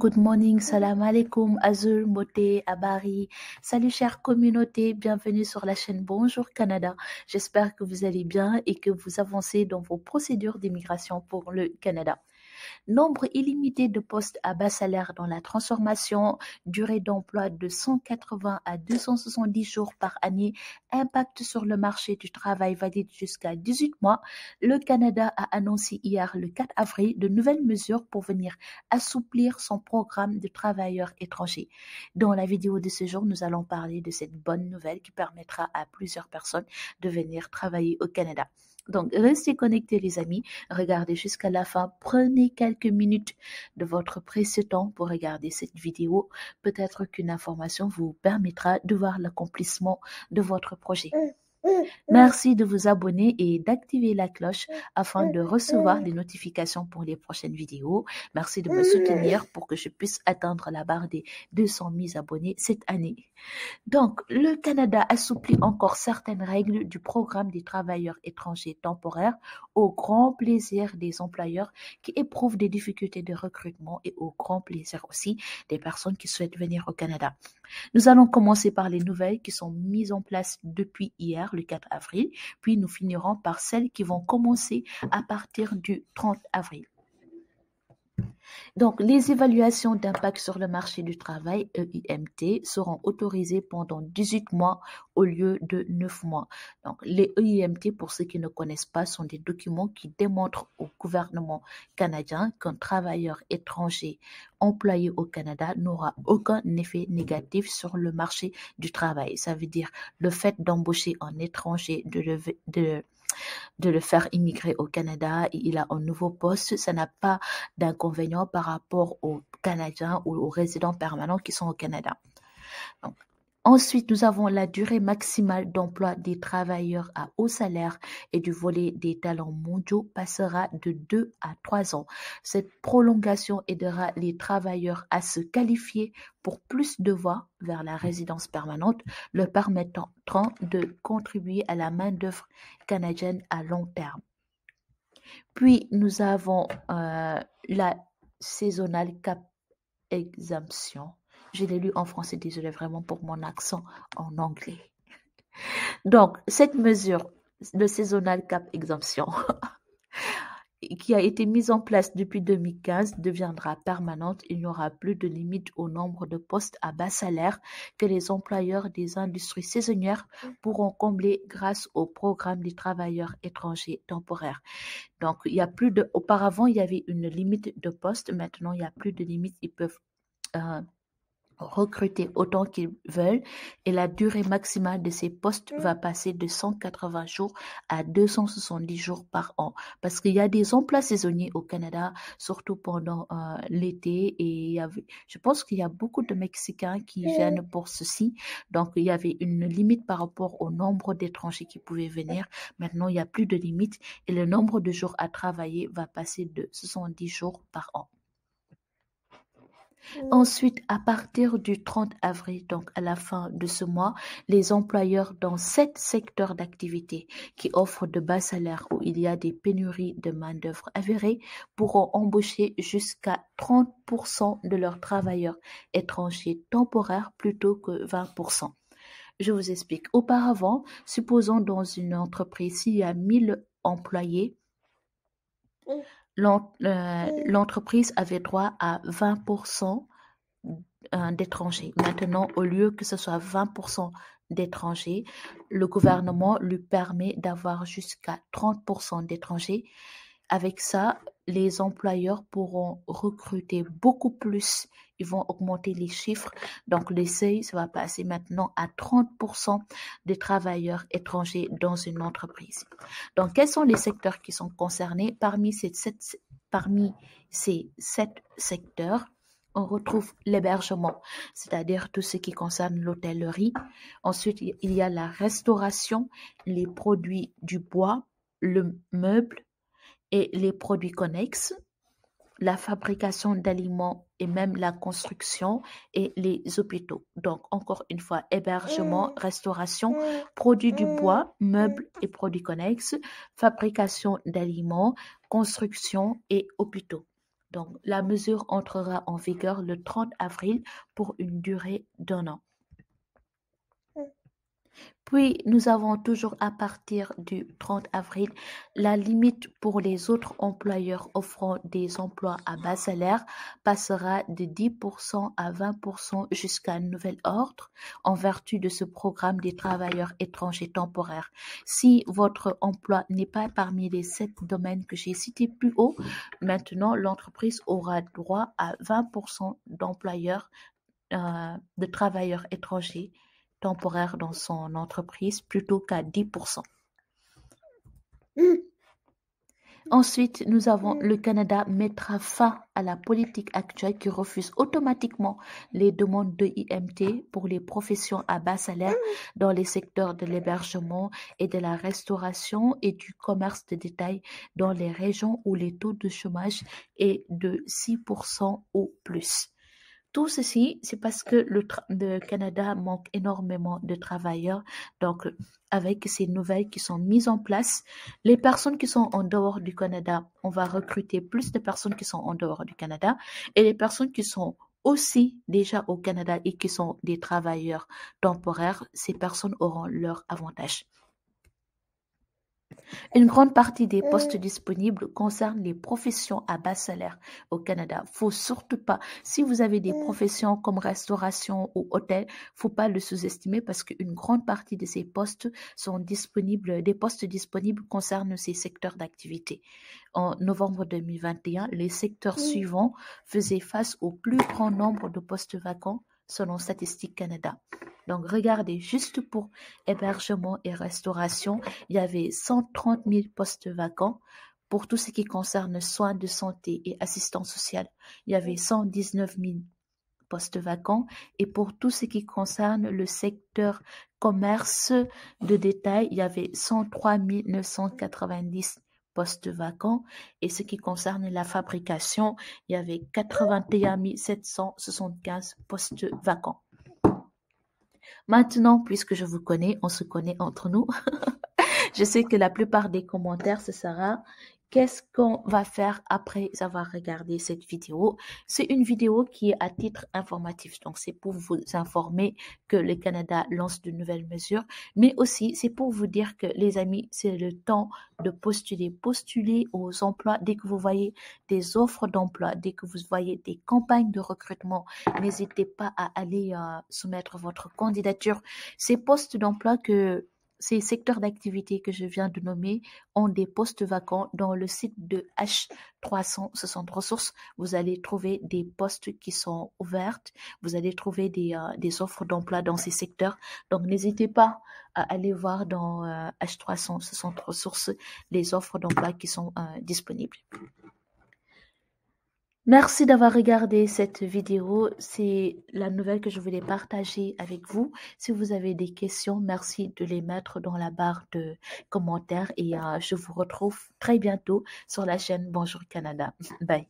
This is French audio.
Good morning, salam alaikum, Azul, Moté, Abari. Salut chère communauté, bienvenue sur la chaîne Bonjour Canada. J'espère que vous allez bien et que vous avancez dans vos procédures d'immigration pour le Canada. Nombre illimité de postes à bas salaire dans la transformation, durée d'emploi de 180 à 270 jours par année, impact sur le marché du travail valide jusqu'à 18 mois. Le Canada a annoncé hier le 4 avril de nouvelles mesures pour venir assouplir son programme de travailleurs étrangers. Dans la vidéo de ce jour, nous allons parler de cette bonne nouvelle qui permettra à plusieurs personnes de venir travailler au Canada. Donc, restez connectés les amis, regardez jusqu'à la fin, prenez quelques minutes de votre précieux temps pour regarder cette vidéo. Peut-être qu'une information vous permettra de voir l'accomplissement de votre projet. Merci de vous abonner et d'activer la cloche afin de recevoir des notifications pour les prochaines vidéos. Merci de me soutenir pour que je puisse atteindre la barre des 200 000 abonnés cette année. Donc, le Canada assouplit encore certaines règles du programme des travailleurs étrangers temporaires au grand plaisir des employeurs qui éprouvent des difficultés de recrutement et au grand plaisir aussi des personnes qui souhaitent venir au Canada. Nous allons commencer par les nouvelles qui sont mises en place depuis hier, le 4 avril, puis nous finirons par celles qui vont commencer à partir du 30 avril. Donc, les évaluations d'impact sur le marché du travail, EIMT, seront autorisées pendant 18 mois au lieu de 9 mois. Donc, les EIMT, pour ceux qui ne connaissent pas, sont des documents qui démontrent au gouvernement canadien qu'un travailleur étranger employé au Canada n'aura aucun effet négatif sur le marché du travail. Ça veut dire le fait d'embaucher un étranger, de le faire immigrer au Canada et il a un nouveau poste, ça n'a pas d'inconvénient par rapport aux Canadiens ou aux résidents permanents qui sont au Canada. Donc, ensuite, nous avons la durée maximale d'emploi des travailleurs à haut salaire et du volet des talents mondiaux passera de 2 à 3 ans. Cette prolongation aidera les travailleurs à se qualifier pour plus de voies vers la résidence permanente, leur permettant de contribuer à la main-d'œuvre canadienne à long terme. Puis, nous avons la Seasonal Cap Exemption. Je l'ai lu en français, désolé vraiment pour mon accent en anglais. Donc, cette mesure de Seasonal Cap Exemption qui a été mise en place depuis 2015 deviendra permanente. Il n'y aura plus de limite au nombre de postes à bas salaire que les employeurs des industries saisonnières pourront combler grâce au programme des travailleurs étrangers temporaires. Donc, auparavant, il y avait une limite de postes. Maintenant, il n'y a plus de limite. Ils peuvent recruter autant qu'ils veulent et la durée maximale de ces postes va passer de 180 jours à 270 jours par an parce qu'il y a des emplois saisonniers au Canada, surtout pendant l'été et je pense qu'il y a beaucoup de Mexicains qui viennent pour ceci. Donc, il y avait une limite par rapport au nombre d'étrangers qui pouvaient venir. Maintenant, il n'y a plus de limite et le nombre de jours à travailler va passer de 70 jours par an. Ensuite, à partir du 30 avril, donc à la fin de ce mois, les employeurs dans 7 secteurs d'activité qui offrent de bas salaires où il y a des pénuries de main-d'œuvre avérées pourront embaucher jusqu'à 30% de leurs travailleurs étrangers temporaires plutôt que 20%. Je vous explique. Auparavant, supposons dans une entreprise, s'il y a 1000 employés, l'entreprise avait droit à 20% d'étrangers. Maintenant, au lieu que ce soit 20% d'étrangers, le gouvernement lui permet d'avoir jusqu'à 30% d'étrangers. Avec ça, les employeurs pourront recruter beaucoup plus. Ils vont augmenter les chiffres. Donc, le seuil, ça va passer maintenant à 30% des travailleurs étrangers dans une entreprise. Donc, quels sont les secteurs qui sont concernés? Parmi ces 7 secteurs, on retrouve l'hébergement, c'est-à-dire tout ce qui concerne l'hôtellerie. Ensuite, il y a la restauration, les produits du bois, le meuble et les produits connexes, la fabrication d'aliments et même la construction et les hôpitaux. Donc, encore une fois, hébergement, restauration, produits du bois, meubles et produits connexes, fabrication d'aliments, construction et hôpitaux. Donc, la mesure entrera en vigueur le 30 avril pour une durée d'1 an. Puis, nous avons toujours à partir du 30 avril la limite pour les autres employeurs offrant des emplois à bas salaire passera de 10% à 20% jusqu'à nouvel ordre en vertu de ce programme des travailleurs étrangers temporaires. Si votre emploi n'est pas parmi les 7 domaines que j'ai cités plus haut, maintenant l'entreprise aura droit à 20% d'employeurs de travailleurs étrangers temporaires dans son entreprise plutôt qu'à 10%. Ensuite, nous avons le Canada mettra fin à la politique actuelle qui refuse automatiquement les demandes de IMT pour les professions à bas salaire dans les secteurs de l'hébergement et de la restauration et du commerce de détail dans les régions où les taux de chômage est de 6% ou plus. Tout ceci, c'est parce que le Canada manque énormément de travailleurs. Donc, avec ces nouvelles qui sont mises en place, les personnes qui sont en dehors du Canada, on va recruter plus de personnes qui sont en dehors du Canada et les personnes qui sont aussi déjà au Canada et qui sont des travailleurs temporaires, ces personnes auront leur avantage. Une grande partie des postes disponibles concernent les professions à bas salaire au Canada. Faut surtout pas, si vous avez des professions comme restauration ou hôtel, faut pas le sous-estimer parce qu'une grande partie de ces postes sont disponibles, des postes disponibles concernent ces secteurs d'activité. En novembre 2021, les secteurs suivants faisaient face au plus grand nombre de postes vacants selon Statistique Canada. Donc, regardez, juste pour hébergement et restauration, il y avait 130 000 postes vacants. Pour tout ce qui concerne soins de santé et assistance sociale, il y avait 119 000 postes vacants. Et pour tout ce qui concerne le secteur commerce de détail, il y avait 103 990 postes vacants. Et ce qui concerne la fabrication, il y avait 81 775 postes vacants. Maintenant, puisque je vous connais, on se connaît entre nous. Je sais que la plupart des commentaires, ce sera qu'est-ce qu'on va faire après avoir regardé cette vidéo. C'est une vidéo qui est à titre informatif. Donc, c'est pour vous informer que le Canada lance de nouvelles mesures. Mais aussi, c'est pour vous dire que, les amis, c'est le temps de postuler. Postuler aux emplois dès que vous voyez des offres d'emploi, dès que vous voyez des campagnes de recrutement. N'hésitez pas à aller soumettre votre candidature. Ces postes d'emploi ces secteurs d'activité que je viens de nommer ont des postes vacants. Dans le site de H360 Ressources, vous allez trouver des postes qui sont ouverts. Vous allez trouver des offres d'emploi dans ces secteurs. Donc, n'hésitez pas à aller voir dans H360 Ressources les offres d'emploi qui sont disponibles. Merci d'avoir regardé cette vidéo. C'est la nouvelle que je voulais partager avec vous. Si vous avez des questions, merci de les mettre dans la barre de commentaires et je vous retrouve très bientôt sur la chaîne Bonjour Canada. Bye.